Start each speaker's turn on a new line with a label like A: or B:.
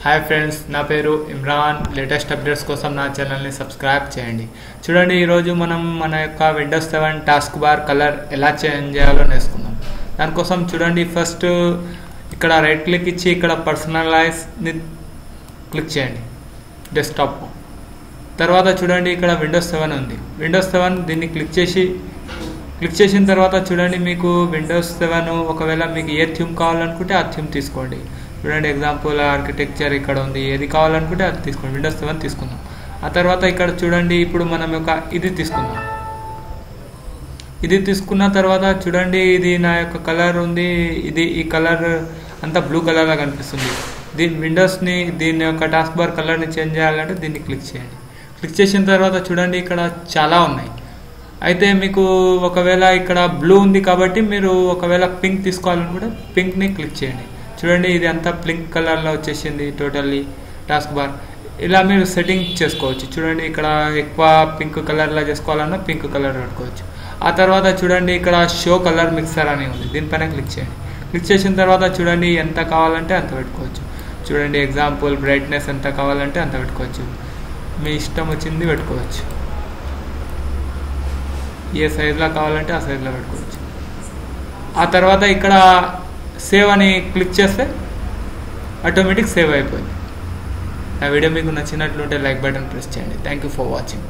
A: Hi friends, నా పేరు Imran. Latest updates కోసం నా ఛానల్ని సబ్స్క్రైబ్ చేయండి. చూడండి, ఈరోజు మనం మన యొక్క విండోస్ 7 టాస్క్ బార్ కలర్ ఎలా చేంజ్ చేయాలో నేర్చుకుందాం. దానికోసం చూడండి, ఫస్ట్ ఇక్కడ రైట్ క్లిక్ ఇచ్చి ఇక్కడ పర్సనలైజ్ని క్లిక్ చేయండి డెస్క్టాప్. తర్వాత చూడండి, ఇక్కడ విండోస్ 7 ఉంది. విండోస్ 7 దీన్ని క్లిక్ చేసిన తర్వాత చూడండి, మీకు విండోస్ 7 ఒకవేళ మీకు ఏ థీమ్ కావాలనుకుంటే ఆ థీమ్ తీసుకోండి. చూడండి, ఎగ్జాంపుల్ ఆర్కిటెక్చర్ ఇక్కడ ఉంది. ఏది కావాలనుకుంటే అది తీసుకోండి. విండోస్ 7 తీసుకుందాం. ఆ తర్వాత ఇక్కడ చూడండి, ఇప్పుడు మనం ఒక ఇది తీసుకుందాం. ఇది తీసుకున్న తర్వాత చూడండి, ఇది నా యొక్క కలర్ ఉంది. ఈ కలర్ అంతా బ్లూ కలర్లా కనిపిస్తుంది. దీని యొక్క టాస్క్ బార్ కలర్ని చేంజ్ చేయాలంటే దీన్ని క్లిక్ చేయండి. క్లిక్ చేసిన తర్వాత చూడండి, ఇక్కడ చాలా ఉన్నాయి. అయితే మీకు ఒకవేళ ఇక్కడ బ్లూ ఉంది కాబట్టి మీరు ఒకవేళ పింక్ తీసుకోవాలనుకుంటే పింక్ని క్లిక్ చేయండి. చూడండి, ఇది అంతా పింక్ కలర్లో వచ్చేసింది టోటల్లీ టాస్క్ బార్. ఇలా మీరు సెట్టింగ్ చేసుకోవచ్చు. చూడండి, ఇక్కడ ఎక్కువ పింక్ కలర్లో చేసుకోవాలన్నా పింక్ కలర్ పెట్టుకోవచ్చు. ఆ తర్వాత చూడండి, ఇక్కడ షో కలర్ మిక్సర్ అని ఉంది. దీనిపైన క్లిక్ చేయండి. క్లిక్ చేసిన తర్వాత చూడండి, ఎంత కావాలంటే అంత పెట్టుకోవచ్చు. చూడండి, ఎగ్జాంపుల్ బ్రైట్నెస్ ఎంత కావాలంటే అంత పెట్టుకోవచ్చు. మీ ఇష్టం వచ్చింది పెట్టుకోవచ్చు. ఏ సైజులో కావాలంటే ఆ సైజులో పెట్టుకోవచ్చు. ఆ తర్వాత ఇక్కడ సేవ్ అని క్లిక్ చేస్తే ఆటోమేటిక్ సేవ్ అయిపోయింది. ఆ వీడియో మీకు నచ్చినట్లుంటే లైక్ బటన్ ప్రెస్ చేయండి. Thank you for watching.